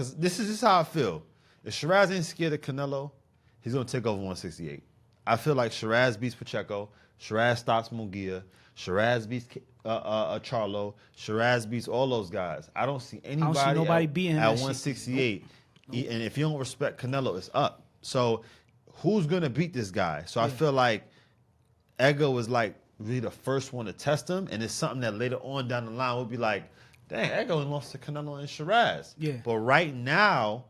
because this is how I feel. If Sheeraz ain't scared of Canelo, he's gonna take over 168. I feel like Sheeraz beats Pacheco, Sheeraz stops Munguia, Sheeraz beats Charlo, Sheeraz beats all those guys. I don't see anybody beating him at at 168. Nope. And if you don't respect Canelo, it's up. So who's gonna beat this guy? So I feel like Edgar was like really the first one to test him, and it's something that later on down the line will be like, dang, Edgar lost to Canelo and Sheeraz. Yeah. But right now,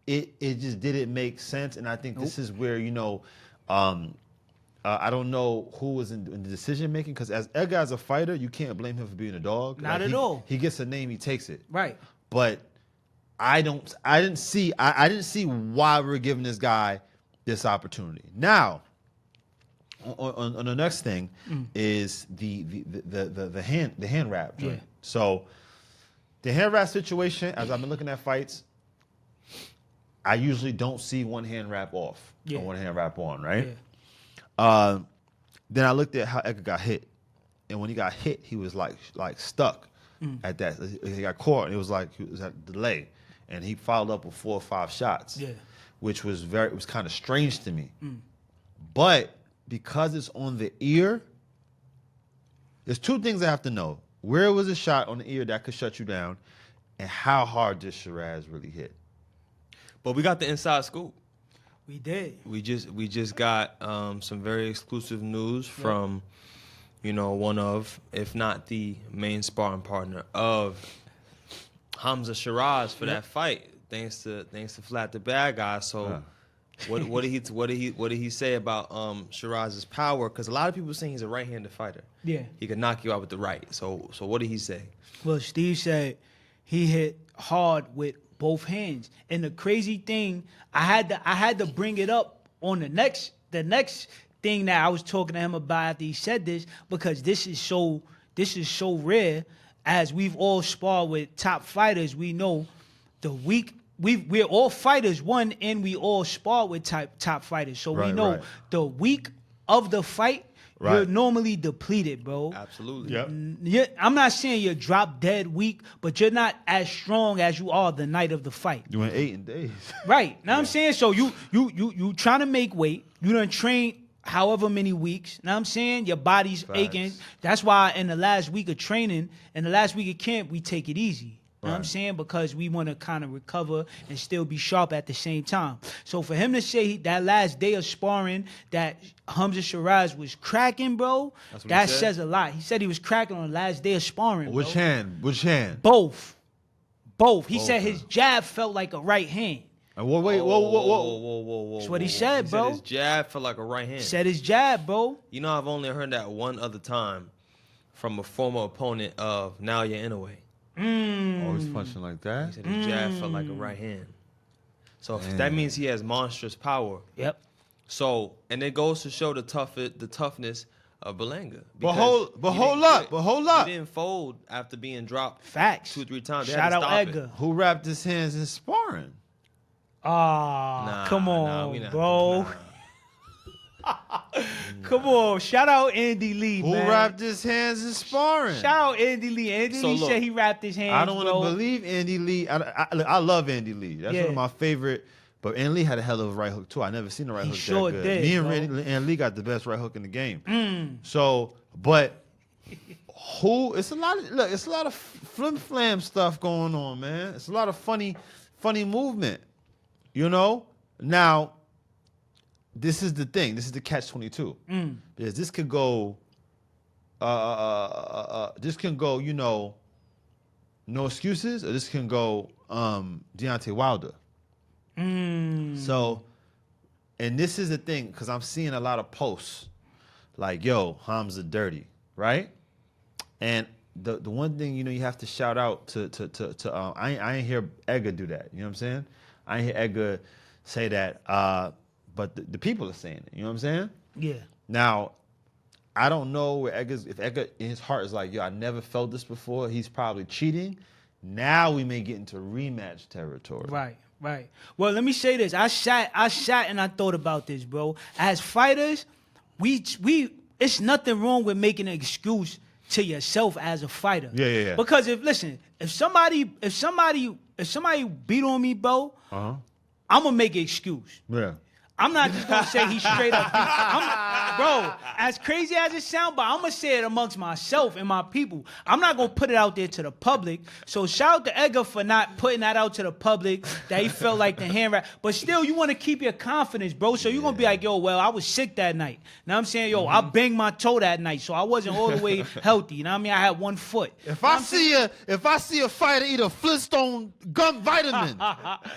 it just didn't make sense, and I think this is where, I don't know who was in the decision making, because as Edgar as a fighter, you can't blame him for being a dog. Not at all. He gets a name, he takes it. Right. But I didn't see why we're giving this guy this opportunity. Now, on the next thing is the hand wrap joint. Yeah. So the hand wrap situation, as I've been looking at fights, I usually don't see one hand wrap off or one hand wrap on, right? Yeah. Then I looked at how Edgar got hit, and when he got hit, he was like stuck at that. He got caught, and it was like he was at a delay, and he followed up with 4 or 5 shots, which was kind of strange to me. But because it's on the ear, there's 2 things I have to know: where was a shot on the ear that could shut you down, and how hard did Sheeraz really hit? But we got the inside scoop. We did. We just got some very exclusive news from, one of, if not the main sparring partner of Hamzah Sheeraz for that fight. Thanks to Flat the Bad Guy. So, what did he say about Shiraz's power? Because a lot of people saying he's a right-handed fighter. Yeah. He could knock you out with the right. So what did he say? Well, Steve said he hit hard with both hands. And the crazy thing, I had to bring it up on the next thing that I was talking to him about after he said this, because this is so rare. As we've all sparred with top fighters, we know we're all fighters, one, and we all spar with top fighters. So we know the week of the fight, you're normally depleted, bro. Absolutely. Yep. I'm not saying you're drop dead weak, but you're not as strong as you are the night of the fight. You went 8 days. Right. Now I'm saying, so you trying to make weight. You done train however many weeks. Now I'm saying your body's aching. That's why in the last week of training, in the last week of camp, we take it easy. You know what I'm saying? Because we want to kind of recover and still be sharp at the same time. So for him to say that last day of sparring that Hamzah Sheeraz was cracking, bro, that says a lot. He said he was cracking on the last day of sparring. Which hand? Both. He said his jab felt like a right hand. Whoa. That's what he said, bro. Said his jab felt like a right hand. Said his jab, bro. I've only heard that one other time from a former opponent of Naoya Inoue. Always punching like that. He said his jab felt like a right hand. So that means he has monstrous power. Yep. So, and it goes to show the toughness of Berlanga. But hold up. He didn't fold after being dropped Facts. 2 or 3 times. They Shout had to out stop Edgar. it. Who wrapped his hands in sparring? Come on, bro. Come on. Shout out Andy Lee, Who man. wrapped his hands in sparring? Shout out Andy Lee. Andy Lee said he wrapped his hands. I don't want to believe Andy Lee. I love Andy Lee. That's one of my favorite. But Andy Lee had a hell of a right hook too. I never seen a right hook sure that good. Did, Me and Andy Lee got the best right hook in the game. So, but it's a lot of flim flam stuff going on, man. It's a lot of funny movement. Now, this is the thing. This is the catch-22. Because this could go, no excuses, or this can go Deontay Wilder. So, and this is the thing, because I'm seeing a lot of posts like, yo, Hamzah dirty, right? And the one thing, you have to shout out to I ain't hear Edgar do that. You know what I'm saying? I ain't hear Edgar say that, but the people are saying it. You know what I'm saying? Yeah. Now, I don't know if Edgar in his heart is like, yo, I never felt this before. He's probably cheating. Now we may get into rematch territory. Right. Well, let me say this. I sat and I thought about this, bro. As fighters, we it's nothing wrong with making an excuse to yourself as a fighter. Yeah. Because if somebody if somebody beat on me, bro, Uh-huh. I'm gonna make an excuse. Yeah. I'm not just gonna say he straight up. Bro, as crazy as it sounds, but I'm gonna say it amongst myself and my people. I'm not gonna put it out there to the public. So shout out to Edgar for not putting that out to the public, that he felt like the hand wrap. But still, you wanna keep your confidence, bro. So you're gonna be like, yo, well, I was sick that night. Now I'm saying, yo, I banged my toe that night, so I wasn't all the way healthy. You know what I mean? I had one foot. If I see a fighter eat a Flintstone gum vitamin,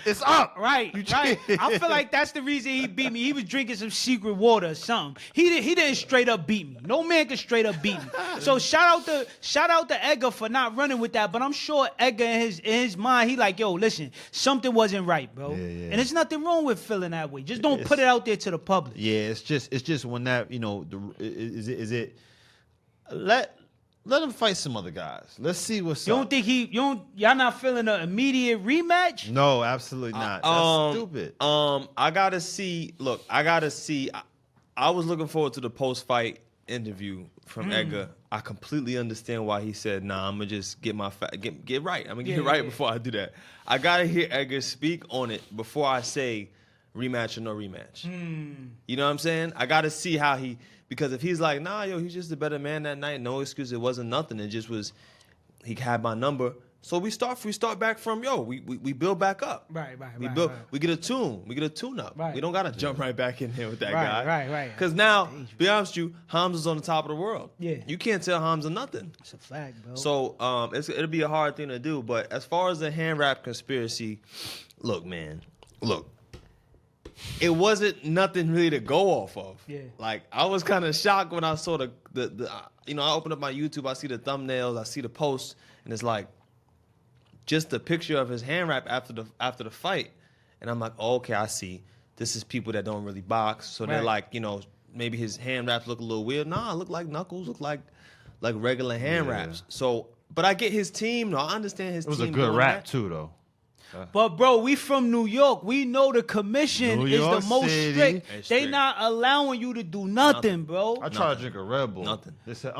it's up. Right. I feel like that's the reason he beat me. He was drinking some secret water or something. He didn't straight up beat me. No man can straight up beat me. So shout out to Edgar for not running with that. But I'm sure Edgar in his mind, he like, yo, listen, something wasn't right, bro. Yeah. And there's nothing wrong with feeling that way. Just don't put it out there to the public. Yeah, it's just when that, let him fight some other guys. Let's see what's You up. don't think y'all not feeling an immediate rematch? No, absolutely not. That's stupid. I gotta see. Look, I was looking forward to the post-fight interview from Edgar. I completely understand why he said, "Nah, I'm gonna just get my get right. I'm gonna get right before I do that." I gotta hear Edgar speak on it before I say rematch or no rematch. You know what I'm saying? I gotta see how he. Because if he's like, nah, yo, he's just a better man that night, no excuse, it wasn't nothing. It just was, he had my number. So we start back from, we build back up. Right. We get a tune up. Right. We don't gotta jump right back in here with that guy. Right. Because now, be honest with you, Hamza's on the top of the world. Yeah. You can't tell Hamza nothing. It's a fact, bro. So it'll be a hard thing to do. But as far as the hand wrap conspiracy, look, man, it wasn't nothing really to go off of. Yeah. Like, I was kind of shocked when I saw the I opened up my YouTube, I see the thumbnails, I see the posts, and it's like just a picture of his hand wrap after the fight. And I'm like, oh, okay, I see. This is people that don't really box. So they're like, maybe his hand wraps look a little weird. Nah, look like knuckles, look like regular hand wraps. So, but I get his team. No, I understand his team. It was a good rap too, though. But bro, we from New York. We know the commission is the most strict. They not allowing you to do nothing, bro. I tried to drink a Red Bull. Nothing. They said,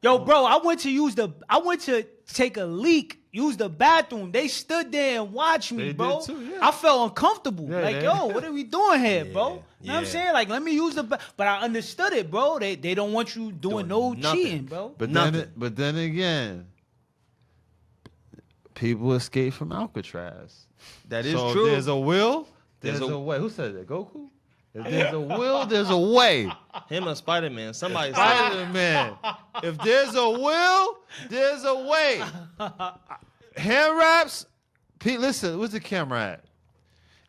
Yo, bro, I went to take a leak, use the bathroom. They stood there and watched me, They bro. did too, yeah. I felt uncomfortable. Yeah, yo, what are we doing here, bro? You know what I'm yeah. saying? Like, let me use but I understood it, bro. They don't want you doing no nothing. cheating, bro. But then again, people escape from Alcatraz. That is so true. There's a will, there's a way. Who said that? Goku? If there's a will, there's a way. Him or Spider-Man. Somebody said Spider-Man. If there's a will, there's a way. Hand wraps. Pete, listen, where's the camera at?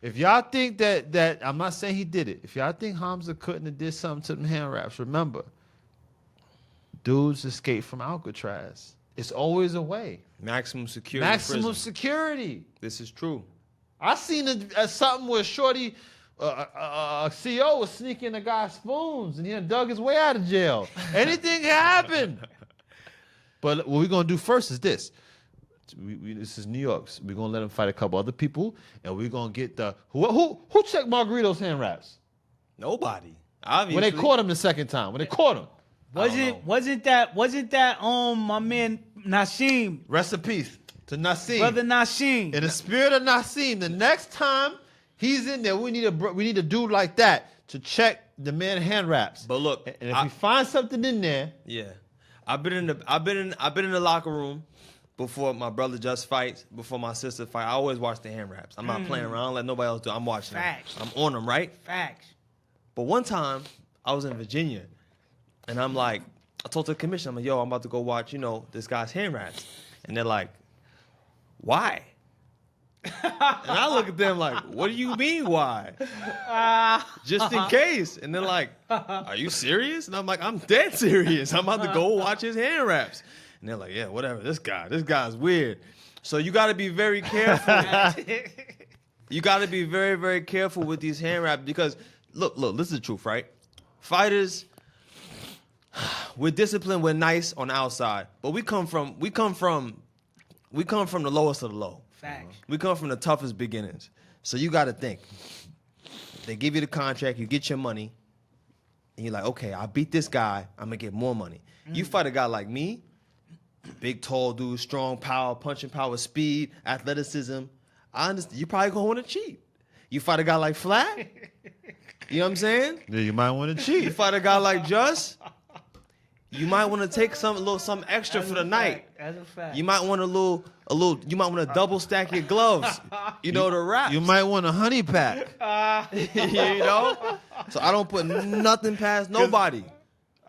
If y'all think that I'm not saying he did it. If y'all think Hamzah couldn't have did something to them hand wraps, remember, dudes escape from Alcatraz. It's always a way. maximum security. Maximum security. This is true. I seen something where Shorty, CO was sneaking the guy's spoons and he dug his way out of jail. Anything can happen. But what we're gonna do first is this. This is New York. We're gonna let him fight a couple other people, and we're gonna get the who checked Margarito's hand wraps Nobody. Obviously. when they caught him the second time. When they caught him. Wasn't that my man Nassim, Rest in peace to Nassim. brother Nassim? In the spirit of Nassim, the next time he's in there, we need a dude like that to check the man hand wraps. But look, and if we find something in there, yeah, I've been in the locker room before my brother just fights, before my sister fight. I always watch the hand wraps. I'm not playing around. I don't let nobody else do it. I'm watching them. Facts. I'm on them, right? Facts. But one time, I was in Virginia, and I'm like, I told the commission, I'm like, yo, I'm about to go watch, this guy's hand wraps. And they're like, why? And I look at them like, what do you mean, why? Just in case. And they're like, are you serious? And I'm like, I'm dead serious. I'm about to go watch his hand wraps. And they're like, yeah, whatever, this guy's weird. So you got to be very careful. You got to be very, very careful with these hand wraps because, look, this is the truth, right? Fighters, we're disciplined, we're nice on the outside, but we come from the lowest of the low. Facts. We come from the toughest beginnings. So you got to think. They give you the contract, you get your money, and you're like, okay, I beat this guy, I'm going to get more money. You fight a guy like me, big, tall dude, strong power, punching power, speed, athleticism. I understand. You probably gonna want to cheat. You fight a guy like Flat. You know what I'm saying? Yeah, you might want to You cheat. fight a guy like Just. You might want to take something extra for the night. That's a fact. You might want you might want to double stack your gloves. You know, the wraps. You might want a honey pack. You know? So I don't put nothing past nobody.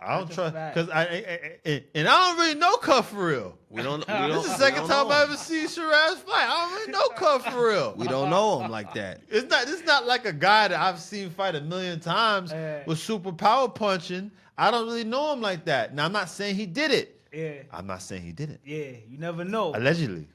I don't That's a trust fact. because I don't really know Cuff for real. We don't This is the we second don't time know I him. ever seen Sheeraz fight. I don't really know Cuff for real. We don't know him like that. This is not like a guy that I've seen fight a million times with super power punching. I don't really know him like that. Now I'm not saying he did it. Yeah. I'm not saying he did it. Yeah. You never know. Allegedly.